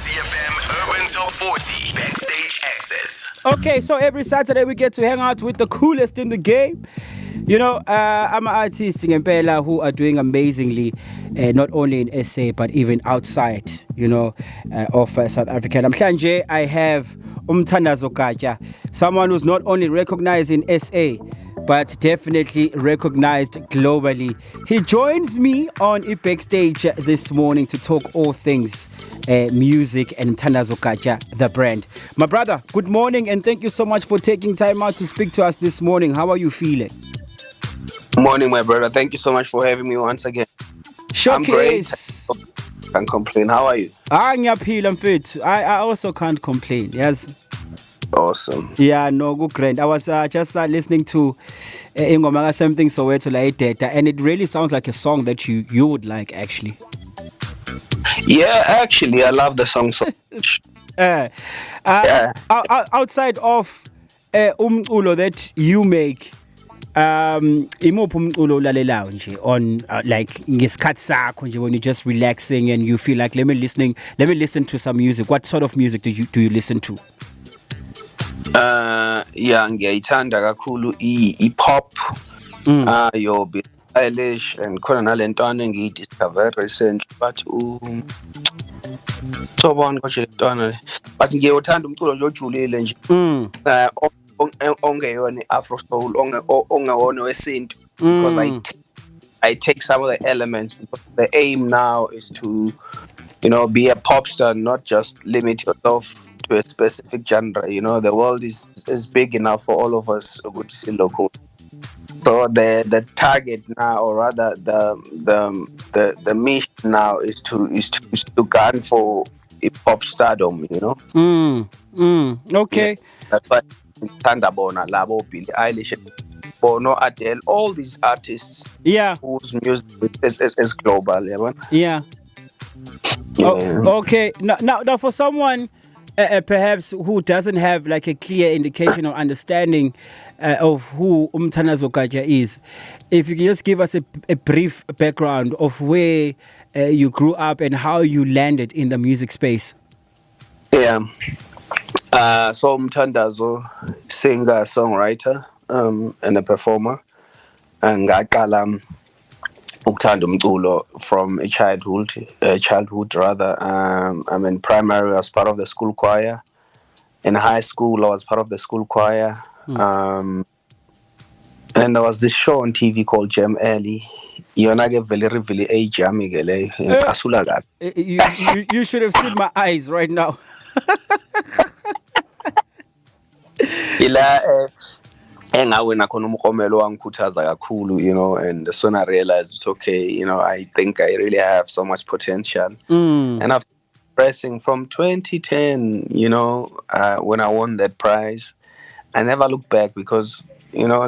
Gagasi FM Urban Top 40 Backstage Access. Okay, so every Saturday we get to hang out with the coolest in the game. I'm an artist in Mpela who are doing amazingly, not only in SA but even outside, of South Africa. Namhlanje I have Mthandazo Gatya, someone who's not only recognized in SA but definitely recognized globally. He joins me on Backstage this morning to talk all things music and Mthandazo Gatya, the brand. My brother, good morning and thank you so much for taking time out to speak to us this morning. How are you feeling? Morning, my brother. Thank you so much for having me once again. Showcase. I'm great. Can't complain. How are you? Ngiyaphila mfethu. I also can't complain. Yes. Awesome. Yeah, no, good grand. I was just listening to ingoma kaSomething Soweto la Data, and it really sounds like a song that you would like actually. Yeah, actually, I love the song so much. Outside of umculo that you make, imuphi umculo ulalelayo nje on like ngesikhathi sakho nje when you're just relaxing and you feel like let me listen to some music. What sort of music do you listen to? Ngiyayithanda kakhulu i-pop. Yo Billie Eilish and khona nalentwana engiyidiscover recently but sobona konje lentwana but ngiyawuthanda umculo nje ojulile nje. Ongeyona afro soul ongewona wesintu because I take some of the elements because the aim now is to be a pop star, not just limit yourself to a specific genre. The world is big enough for all of us to see local. So the target now, or rather the mission now is to gun for a pop stardom. Okay. Yeah, that's why Thunderbona, Labo, Billie Eilish, Bono, Adele, all these artists. Yeah. Whose music is global. Yeah. Okay. Now, for someone perhaps who doesn't have like a clear indication or understanding of who Mthandazo Gatya is, if you can just give us a brief background of where you grew up and how you landed in the music space. Yeah. So Mthandazo, singer, songwriter, and a performer. And ngaqala ukuthanda umculo from childhood rather. In primary I was part of the school choir. In high school I was part of the school choir. And there was this show on TV called Gem Early. You should have seen my eyes right now. Engawena khona umkromelo wangikhuthaza kakhulu, and that's when I realized it's okay, I think I really have so much potential. And after pressing from 2010, when I won that prize, I never looked back because,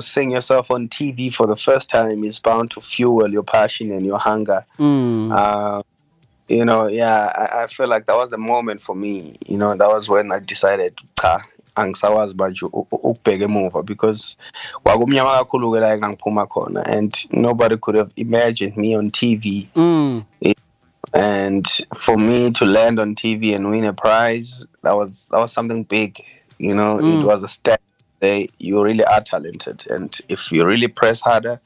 seeing yourself on TV for the first time is bound to fuel your passion and your hunger. I feel like that was the moment for me. That was when I decided, angisawazi manje ukubheka emuva because kwakumnyama kakhulu ke la engiphuma khona and nobody could have imagined me on TV. And for me to land on TV and win a prize, that was something big. It was a step. You really are talented, and if you really press harder,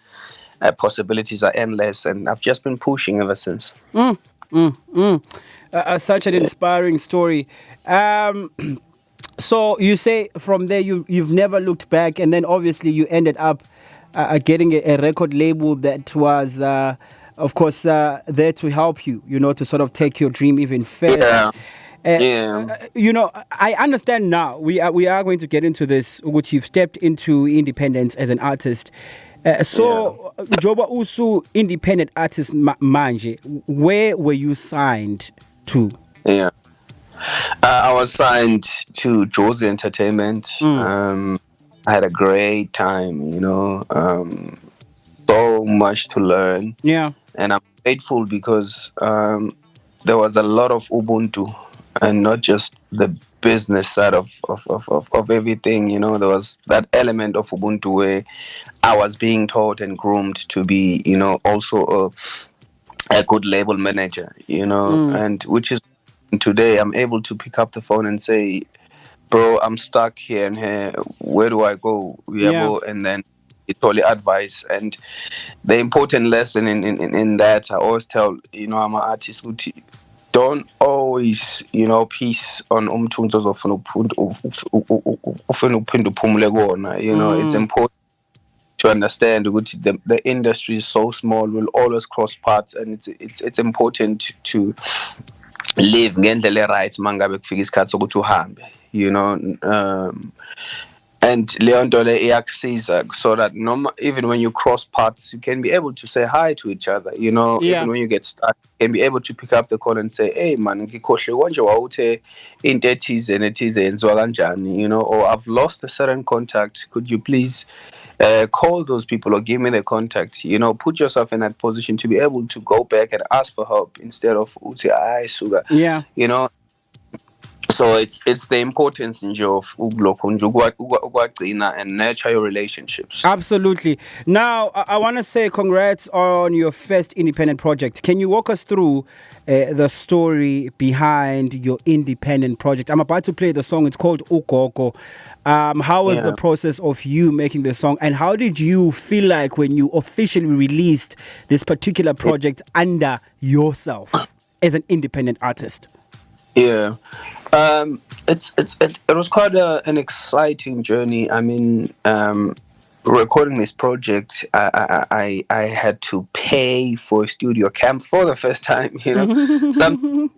possibilities are endless, and I've just been pushing ever since. Such an inspiring story. So you say from there you've never looked back, and then obviously you ended up getting a record label that was, of course, there to help you, to sort of take your dream even further. I understand now. We are going to get into this, which you've stepped into independence as an artist. So, Joba Usu, independent artist manje, where were you signed to? Yeah. I was signed to Josie Entertainment. I had a great time, so much to learn. Yeah. And I'm grateful because there was a lot of Ubuntu and not just the business side of everything. There was that element of Ubuntu where I was being taught and groomed to be, also a good label manager, and which is today I'm able to pick up the phone and say, bro, I'm stuck here and here. Where do I go? Yeah. And then it's only advice. And the important lesson in that, I always tell, I'm an artist, don't always, piece on umthunzi ozofuna uphinde uphumule kuwona. It's important to understand that the industry is so small, we'll always cross paths, and it's important to live ngendlela right mangabe kufika isikhathi sokuthi uhambe, and leyo nto le iyakusiza so that even when you cross paths, you can be able to say hi to each other, even when you get stuck, you can be able to pick up the call and say, hey man, ngikhohle konje wawuthe into ethize nethize yenziwa kanjani, or I've lost a certain contact, could you please call those people or give me the contact, put yourself in that position to be able to go back and ask for help instead of uthi ay sugar, so it's the importance nje of ukulokho nje ukwagcina and nurture your relationships. Absolutely. Now I want to say congrats on your first independent project. Can you walk us through the story behind your independent project? I'm about to play the song. It's called Ugogo. How was the process of you making the song, and how did you feel like when you officially released this particular project under yourself as an independent artist? It was quite an exciting journey. I mean, recording this project, I had to pay for a studio camp for the first time. Some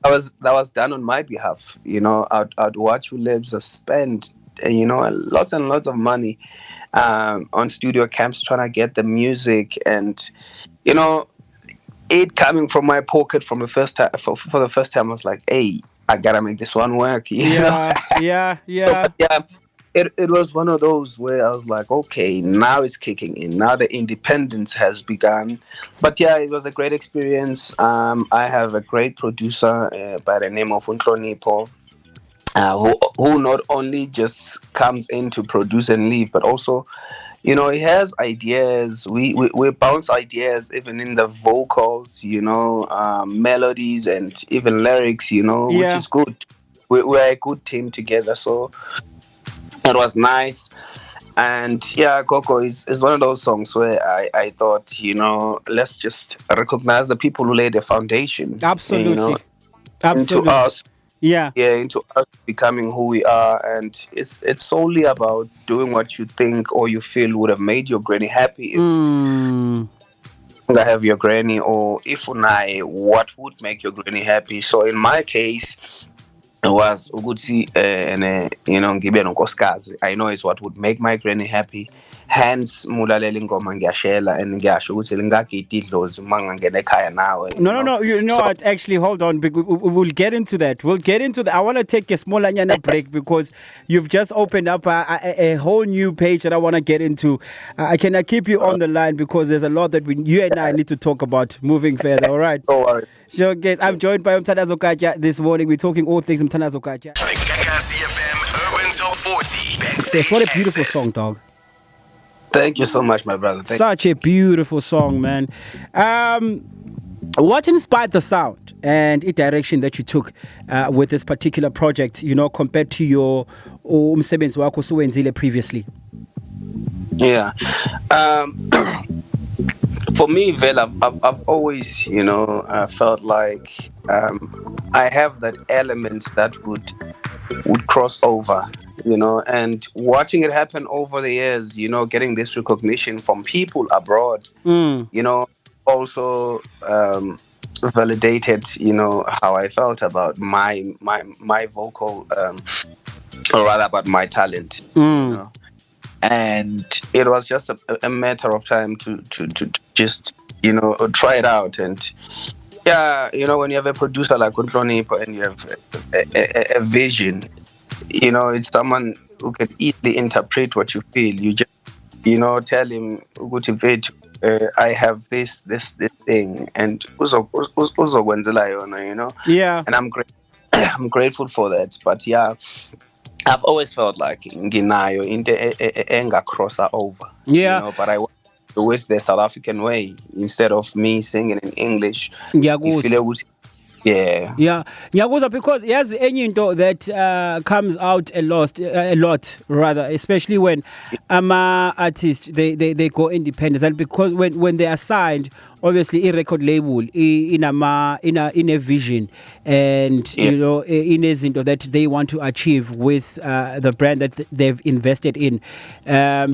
that was done on my behalf. I'd watch Ulebs spend lots and lots of money on studio camps trying to get the music, and it coming from my pocket from the first time for the first time. I was like, hey, I gotta make this one work. Yeah. It was one of those where I was like, okay, now it's kicking in. Now the independence has begun. But yeah, it was a great experience. I have a great producer by the name of Unhlonipho, who not only just comes in to produce and leave, but also, he has ideas. We bounce ideas even in the vocals, melodies and even lyrics, which is good. We're a good team together, so it was nice. And yeah, Gogo is one of those songs where I thought, let's just recognize the people who laid the foundation. Absolutely. Into us. Into us becoming who we are, and it's solely about doing what you think or you feel would have made your granny happy. If I have your granny, or if I, what would make your granny happy? So in my case, it was ukuthi ngibe nonkosikazi. I know it's what would make my granny happy. Hence mulalela ingoma ngiyashela and ngiyasho ukuthi lingagidi idlozi mangangena ekhaya nawe. No, what, actually hold on, we'll get into that. I want to take a small anyana break because you've just opened up a whole new page that I want to get into. Can I keep you on the line because there's a lot that you and I need to talk about moving further, all right? Don't worry. Sure, guys, I'm joined by Mthandazo Gatya this morning. We're talking all things Mthandazo Gatya. The Gagasi FM Urban Top 40 Backstage What a beautiful Access. song, dog. Thank you so much, my brother. Such a beautiful song, man. What inspired the sound and the direction that you took with this particular project, compared to your umsebenzi wakho suwenzile previously? Yeah. For me, Vel, I've always, felt like I have that element that would cross over, and watching it happen over the years, getting this recognition from people abroad, also validated, how I felt about my vocal, or rather about my talent, and it was just a matter of time to just, try it out. And yeah, when you have a producer like Unhlonipho and you have a vision, it's someone who can easily interpret what you feel. You just, tell him, I have this thing, and uzokwenzela yona, Yeah. And I'm grateful for that. But yeah, I've always felt like nginayo into engacrossa over. Yeah. But I want to do it the South African way instead of me singing in English. Yeah. Yeah, ngiyakuzwa because yazi enye into that comes out a lot rather, especially when artists they go independent, and because when they are signed, obviously a record label in a vision, and Yeah. you know in izinto that they want to achieve with the brand that they've invested in.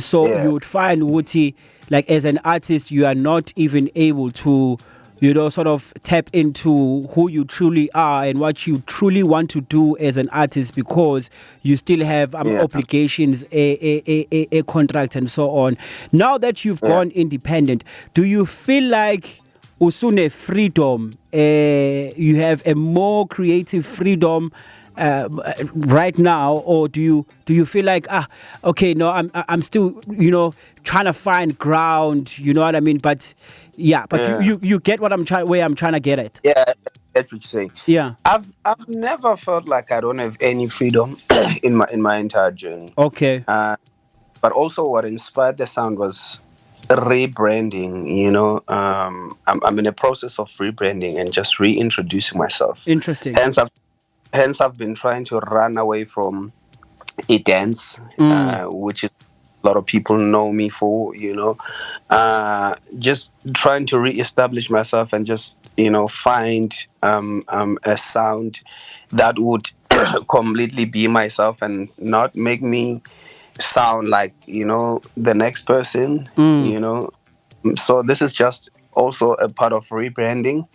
So Yeah. you would find Wuti, like as an artist, you are not even able to, you know, sort of tap into who you truly are and what you truly want to do as an artist, because you still have Yeah. obligations, a contract and so on. Now that you've Yeah. gone independent, do you feel like usune freedom, you have a more creative freedom right now, or do you feel like okay, no, I'm still, you know, trying to find ground, you know what I mean? But yeah, but Yeah. you get what I'm trying, where I'm trying to get at. Yeah, that's what you're saying. Yeah. I've never felt like I don't have any freedom in my entire journey. Okay. But also, what inspired the sound was rebranding. You know, I'm in a process of rebranding and just reintroducing myself. Interesting. Hence, I've been trying to run away from a dance, which is a lot of people know me for. You know, just trying to reestablish myself and just, you know, find a sound that would completely be myself and not make me sound like, you know, the next person. You know, so this is just also a part of rebranding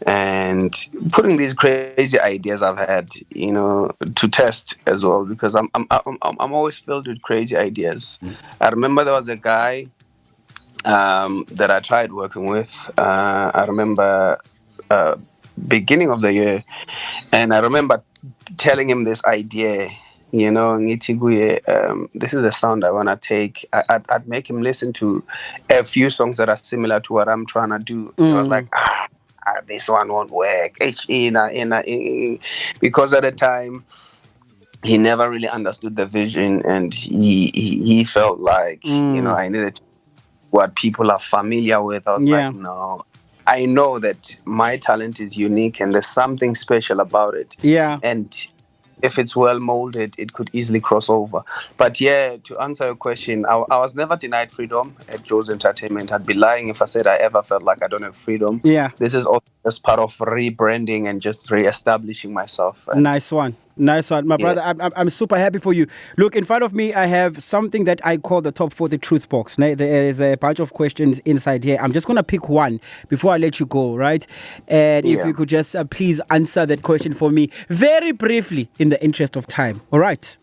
and putting these crazy ideas I've had, you know, to test as well, because I'm always filled with crazy ideas. I remember there was a guy that I tried working with. I remember beginning of the year, and I remember telling him this idea. You know, ngithi kuye, this is the sound I want to take. I'd make him listen to a few songs that are similar to what I'm trying to do. I was like, this one won't work. Because at the time he never really understood the vision, and he felt like, you know, I needed what people are familiar with. I was like, no, I know that my talent is unique and there's something special about it. Yeah. And if it's well molded, it could easily cross over. But yeah, to answer your question, I was never denied freedom at Joe's Entertainment. I'd be lying if I said I ever felt like I don't have freedom. Yeah. This is all just part of rebranding and just reestablishing myself. Nice one, my brother. I'm super happy for you. Look, in front of me I have something that I call the top 40 truth box. There is a bunch of questions inside here. I'm just gonna pick one before I let you go, right? And if you could just please answer that question for me very briefly in the interest of time. All right?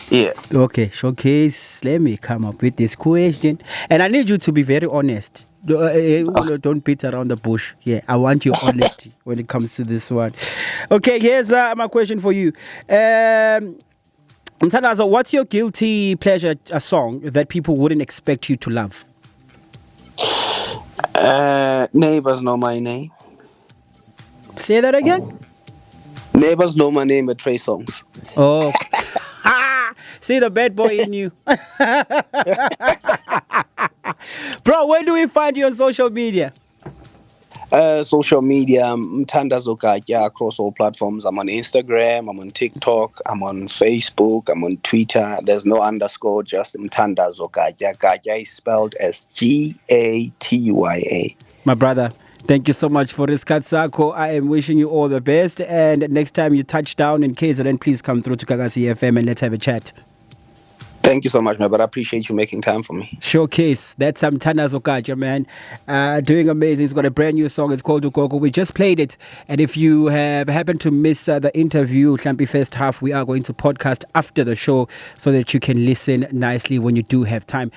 Yeah. Okay, Showcase, let me come up with this question, and I need you to be very honest. Don't beat around the bush. Yeah, I want your honesty when it comes to this one. Okay, here's my question for you. Mthandazo, what's your guilty pleasure song that people wouldn't expect you to love? Neighbors Know My Name. Say that again? Neighbors Know My Name at Trey Songs. Oh. See the bad boy in you. Bro, where do we find you on social media? Social media, Mthandazo Gatya across all platforms. I'm on Instagram, I'm on TikTok, I'm on Facebook, I'm on Twitter. There's no underscore, just Mthandazo Gatya. Gatya is spelled as Gatya. My brother, thank you so much for this, Katsako. I am wishing you all the best. And next time you touch down in KZN, please come through to Gagasi FM and let's have a chat. Thank you so much, man. But I appreciate you making time for me. Showcase. That's Mthandazo Gatya, man. Doing amazing. He's got a brand new song. It's called Ugogo. We just played it. And if you have happened to miss the interview, Hlampi first half, we are going to podcast after the show so that you can listen nicely when you do have time.